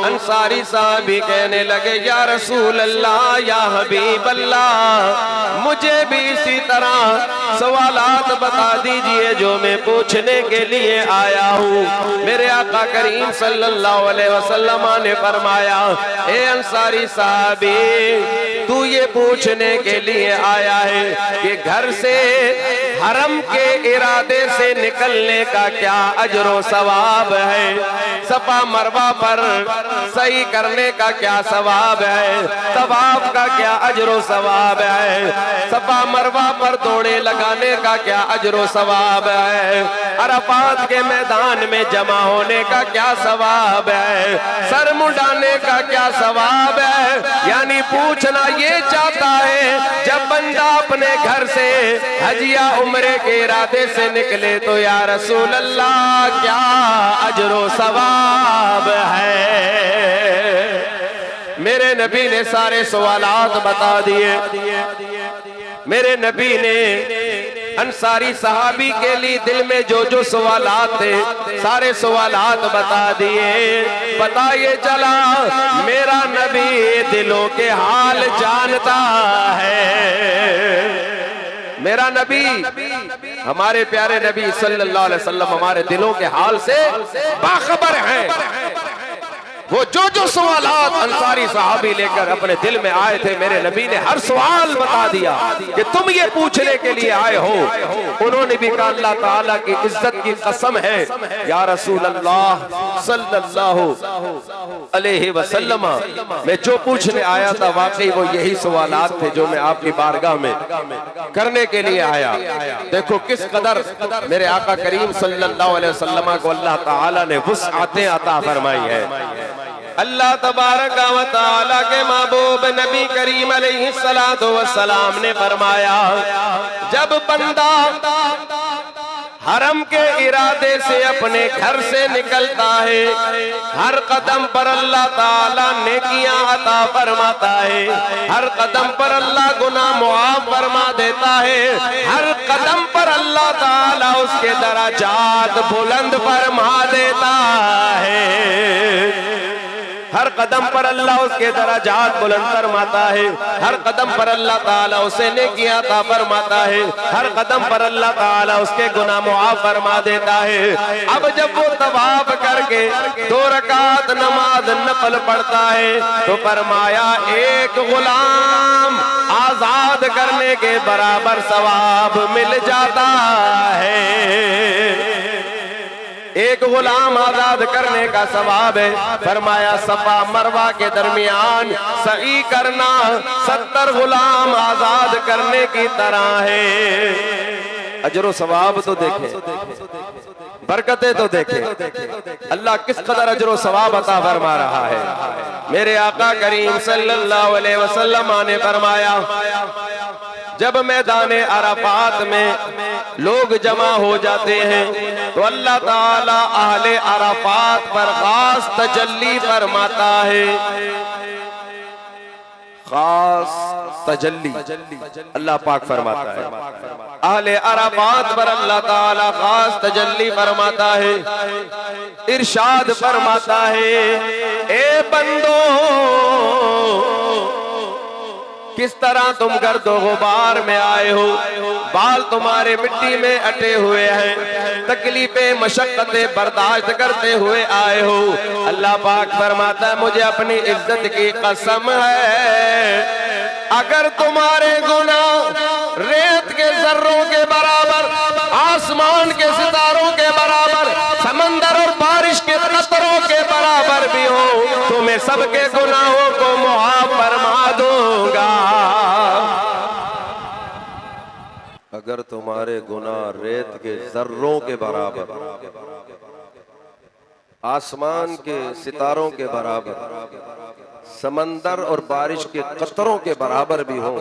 अंसारी साहबी कहने लगे या रसूल अल्लाह या हबीब अल्लाह, मुझे भी इसी तरह सवालात बता दीजिए जो मैं पूछने के लिए आया हूँ। मेरे आका करीम सल्लल्लाहु अलैहि वसल्लम ने फरमाया, ए अंसारी साहबी, तू ये पूछने के लिए आया है कि घर से हरम के इरादे से निकलने का क्या अजरो सवाब है, सफा मरवा पर सही करने का क्या सवाब है, तवाफ का क्या अजरो सवाब है, सफा मरवा पर दौड़े लगाने का क्या अजरो सवाब है, अरफात के मैदान में जमा होने का क्या सवाब है, सर मुंडाने का क्या सवाब है। यानी पूछना ये चाहता है जब बंदा अपने घर से हज या उम्रे के इरादे से निकले तो या रसूल अल्लाह क्या अजरो सवाब है। मेरे नबी ने सारे सवालात बता दिए। मेरे नबी ने अंसारी सहाबी के लिए दिल में जो जो सवालात थे सारे सवालात बता दिए। पता ये चला मेरा नबी दिलों के हाल जानता है। मेरा नबी, हमारे प्यारे नबी सल्लल्लाहु अलैहि वसल्लम हमारे दिलों के हाल से बाखबर हैं। वो जो जो सवालात अंसारी सहाबी लेकर अपने दिल में आए थे, मेरे नबी ने हर सवाल बता दिया कि तुम ये पूछने के लिए आए हो। उन्होंने भी कहा अल्लाह ताला की इज्जत की कसम है या रसूल अल्लाह सल्लल्लाहु अलैहि वसल्लम, मैं जो पूछने आया था वाकई वो यही सवालात थे जो मैं आपकी बारगाह में करने के लिए आया। देखो किस कदर मेरे आका करीम सल्लल्लाहु अलैहि वसल्लम को अल्लाह ताला ने वुसअतें अता फरमाई है। अल्लाह तबारक व तआला के महबूब नबी करीम अलैहिस्सलातु वस्सलाम ने फरमाया, जब बंदा हरम के इरादे से अपने घर से निकलता है, हर कदम पर अल्लाह ताला नेकियां अता फरमाता है, हर कदम पर अल्लाह गुनाह मुआफ फरमा देता है, हर कदम पर अल्लाह ताला उसके दराजात बुलंद फरमा देता है। हर कदम पर अल्लाह उसके दराजात बुलंद फरमाता है, हर कदम पर अल्लाह ताला उसे नेकियां अता फरमाता है, हर कदम पर अल्लाह ताला उसके गुनाह मुआफ फरमा देता है। अब जब वो तवाफ करके 2 रकात नमाज नफल पढ़ता है तो फरमाया एक गुलाम आजाद करने के बराबर सवाब मिल जाता है। एक गुलाम आजाद करने का सवाब है। फरमाया सफा मरवा के दरमियान सही करना 70 गुलाम आजाद करने की तरह है। अजरो सवाब तो देखे, बरकतें तो देखे, अल्लाह किस कदर अजरो सवाब अता फरमा रहा है। मेरे आका करीम सल्लल्लाहु अलैहि वसल्लम ने फरमाया, जब मैदान अराफात में लोग जमा हो जाते हैं तो अल्लाह ताला अहले अराफात पर खास तजल्ली फरमाता है। खास तजल्ली अल्लाह पाक फरमाता है। अहले अराफात पर अल्लाह ताला खास तजल्ली फरमाता है। इरशाद फरमाता है, ए बंदो किस तरह तुम गर्दो गुबार में आए हो, बाल तुम्हारे मिट्टी में अटे हुए हैं, तकलीफें मशक्कतें बर्दाश्त करते हुए आए हो। अल्लाह पाक फरमाता है, मुझे अपनी इज्जत की कसम है, अगर तुम्हारे गुनाह रेत के जर्रों के बराबर, आसमान के सितारों के बराबर, समंदर और बारिश के कतरों के बराबर भी हो तो मैं सबके गुनाहों को मुआफ फरमा दूंगा। अगर तुम्हारे गुनाह रेत के जर्रों के बराबर, आसमान के सितारों के बराबर, समंदर और बारिश के कतरों के बराबर भी हो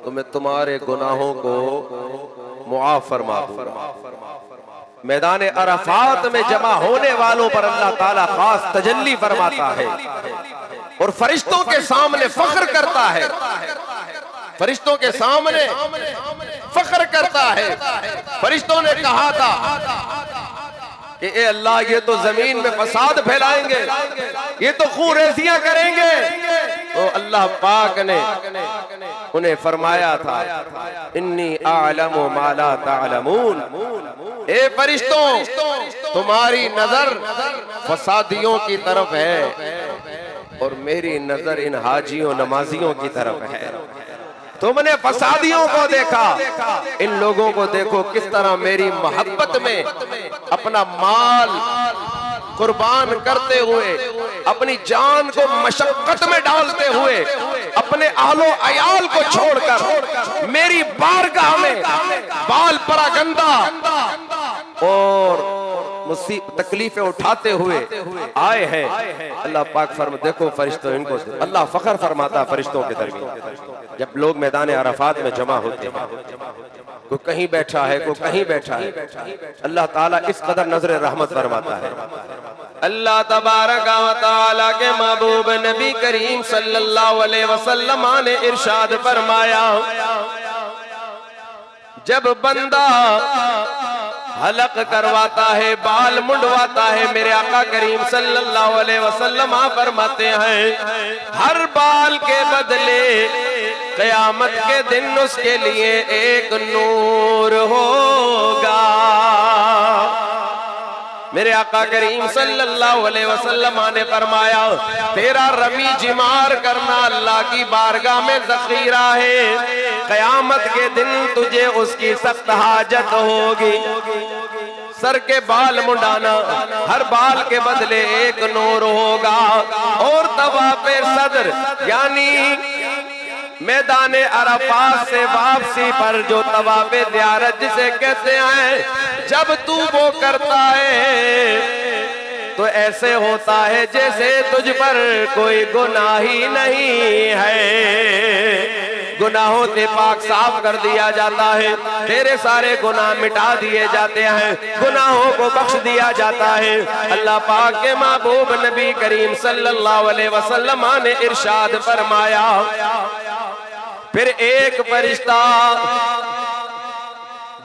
तो मैं तुम्हारे गुनाहों को मुआफ फरमा दूंगा। मैदान अराफात में जमा होने वालों पर अल्लाह ताला खास तजल्ली फरमाता है और फरिश्तों के सामने फख्र करता है। फरिश्तों के सामने फख्र करता है। फरिश्तों ने कहा था कि ए अल्लाह ये तो जमीन में फसाद फैलाएंगे, ये तो खून-रेज़ियां करेंगे। तो अल्लाह पाक ने उन्हें फरमाया था, इन्नी आलमु मा ला तालमून, ए फरिश्तों तुम्हारी नजर फसादियों की तरफ है और मेरी नजर इन हाजियों नमाजियों की तरफ है। तुमने फसादियों को देखा, इन लोगों को देखो किस तरह मेरी मोहब्बत में अपना माल कुर्बान करते हुए, अपनी जान को मशक्कत में डालते हुए, अपने आलो अयाल को छोड़कर मेरी बारगाह में बाल परागंदा और तकलीफें उठाते हुए आए हैं। अल्लाह पाक फरमा, देखो फरिश्तों इनको, अल्लाह फख्र फरमाता फरिश्तों के दरमियान जब लोग मैदान अराफात में जमा होते हैं, कोई कहीं बैठा है, कोई कहीं बैठा है, अल्लाह ताला इस कदर नजर रहमत फरमाता है। अल्लाह तबारक व तआला के महबूब नबी करीम सल्लल्लाहु अलैहि वसल्लम ने इरशाद फरमाया, जब बंदा हलक करवाता है, बाल मुंडवाता है, मेरे आका करीम सल्लल्लाहु अलैहि वसल्लम फरमाते हैं हर बाल के बदले क़यामत के दिन उसके लिए एक नूर होगा। मेरे आका करीम सल्लल्लाहु अलैहि वसल्लम ने फरमाया, तेरा रमी जिमार करना अल्लाह की बारगाह में ज़ख़ीरा है, क़यामत के दिन तुझे उसकी सख्त हाजत होगी। सर के बाल मुंडाना, हर बाल के बदले एक नूर होगा। और तवाफ़े सदर यानी मैदान अराफात से वापसी पर जो तवाफ़े ज़ियारत जिसे कहते हैं, जब तू वो करता है तो ऐसे होता है जैसे तुझ पर कोई गुनाह ही नहीं है। गुनाहों से पाक साफ कर दिया जाता है, तेरे सारे गुनाह मिटा दिए जाते हैं, गुनाहों को बख्श दिया जाता है। अल्लाह पाक के महबूब नबी करीम सल्लल्लाहु अलैहि वसल्लम ने इरशाद फरमाया, फिर एक फरिश्ता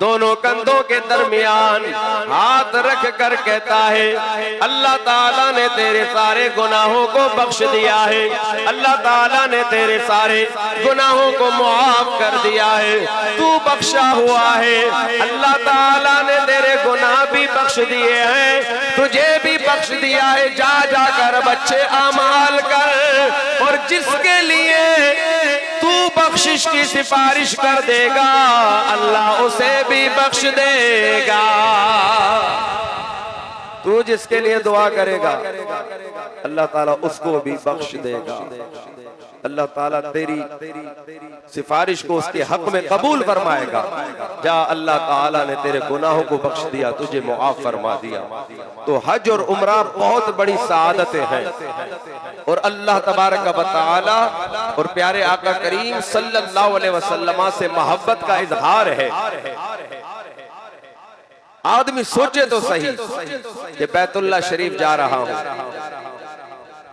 दोनों कंधों के दरमियान हाथ रख कर कहता है, अल्लाह ताला ने तेरे सारे गुनाहों को बख्श दिया है, अल्लाह ताला ने तेरे सारे गुनाहों को मुआफ कर दिया है, तू बख्शा हुआ है, अल्लाह ताला ने तेरे गुनाह भी बख्श दिए हैं, तुझे भी बख्श दिया है। जा जाकर बच्चे अमाल कर और जिसके लिए तू बख्शिश की सिफारिश कर देगा अल्लाह उसे भी बख्श देगा। तू जिसके लिए दुआ करेगा अल्लाह ताला उसको भी बख्श देगा। अल्लाह ताला तेरी सिफारिश को उसके हक में कबूल फरमाएगा। जा अल्लाह ताला ने तेरे गुनाहों को बख्श दिया, तुझे मुआफ फरमा दिया। तो हज और उम्रा बहुत बड़ी सआदतें हैं और अल्लाह तबारक व तआला और प्यारे आका करीम सल्लल्लाहु अलैहि वसल्लम से मोहब्बत का इजहार है। आदमी सोचे तो सही कि बैतुल्लाह शरीफ जा रहा हूं,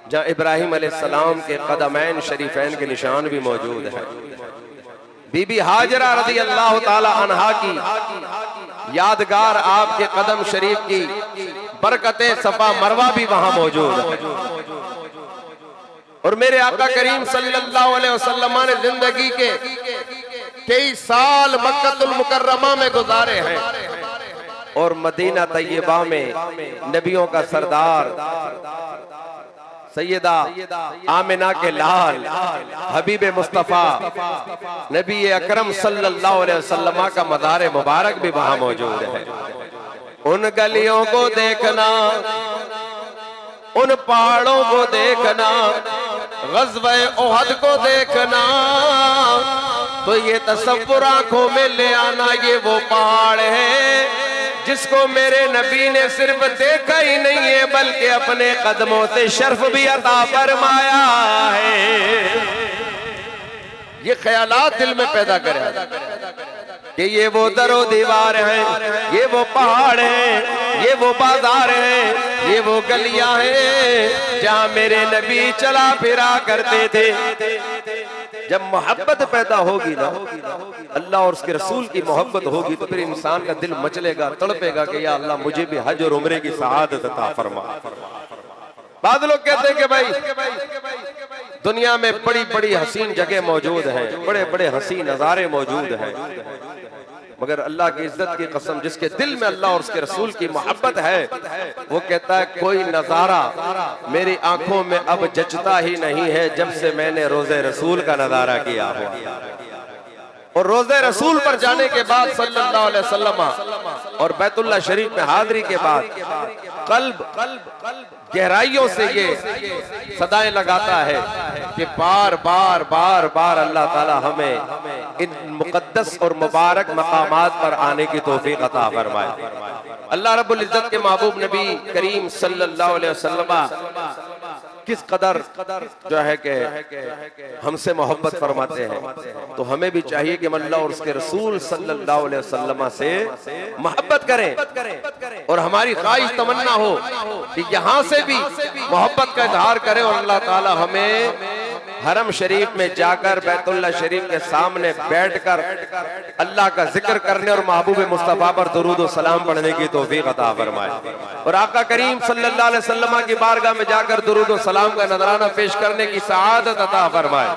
जहाँ इब्राहिम अलैहिस्सलाम के कदमैन शरीफैन के निशान भी मौजूद है। बीबी हाजरा रज़ी अल्लाह ताला अन्हा की यादगार आपके कदम शरीफ की बरकते सफा मरवा भी वहां मौजूद है। और मेरे आका करीम सल्लल्लाहु अलैहि वसल्लम ने जिंदगी के कई साल मक्कतुल मुकर्रमा में गुजारे हैं और मदीना तैयबा में नबियों का सरदार सैयदा आमिना के लाल हबीब मुस्तफा नबी अकरम सल्लल्लाहु अलैहि वसल्लम का मज़ार मुबारक भी वहां मौजूद है। उन गलियों को देखना, उन पहाड़ों को देखना, ग़ज़वे उहद को देखना, तो ये तसव्वुर आंखों में ले आना, ये वो पहाड़ है जिसको मेरे नबी ने सिर्फ देखा ही नहीं है बल्कि अपने कदमों से शर्फ भी अता फरमाया है। ये ख्यालात दिल में पैदा करे कि ये वो दरो दीवार है, ये वो पहाड़ है, ये वो बाजार है, ये वो गलियां हैं जहां मेरे नबी चला फिरा करते थे। जब मोहब्बत पैदा होगी ना, अल्लाह और उसके रसूल की मोहब्बत होगी, तो फिर इंसान का दिल मचलेगा, तड़पेगा कि या अल्लाह मुझे भी हज और उम्रे की सआदत अता फरमा। बाद लोग कहते हैं कि भाई दुनिया में बड़ी बड़ी हसीन जगह मौजूद हैं, बड़े बड़े हसीन नजारे मौजूद हैं, मगर अल्लाह की इज्जत की कसम, जिसके दिल में अल्लाह और उसके रसूल की मोहब्बत है, वो कहता है कोई नजारा मेरी आंखों में अब जचता ही नहीं है जब से मैंने रोजे रसूल का नजारा किया हुआ। और रोजे रसूल पर जाने के बाद सल्लल्लाहु अलैहि वसल्लम और बैतुल्लाह शरीफ में हाजिरी के बाद कल्ब गहराइयों से ये सदाएं लगाता है कि बार बार बार बार अल्लाह ताला हमें इन मुकद्दस और मुबारक मकामात पर आने की तौफीक अता फरमाए। अल्लाह रब्बुल इज्जत के महबूब नबी करीम सल्लल्लाहु अलैहि वसल्लम किस कदर जो है कि हमसे मोहब्बत फरमाते हैं, तो हमें भी चाहिए कि अल्लाह और उसके रसूल सल्लल्लाहु अलैहि वसल्लम से मोहब्बत करें और हमारी ख्वाहिश तमन्ना हो कि यहाँ से भी मोहब्बत का इजहार करें और अल्लाह ताला हमें हरम शरीफ में जाकर बैतुल्लाह शरीफ के सामने बैठकर अल्लाह का जिक्र करने और महबूब मुस्तफा पर दुरूद और सलाम पढ़ने की तौफीक अता फरमाए और आका करीम सल्लल्लाहु अलैहि वसल्लम की बारगाह में जाकर दुरूद और सलाम का नजराना पेश करने की सआदत अता फरमाए।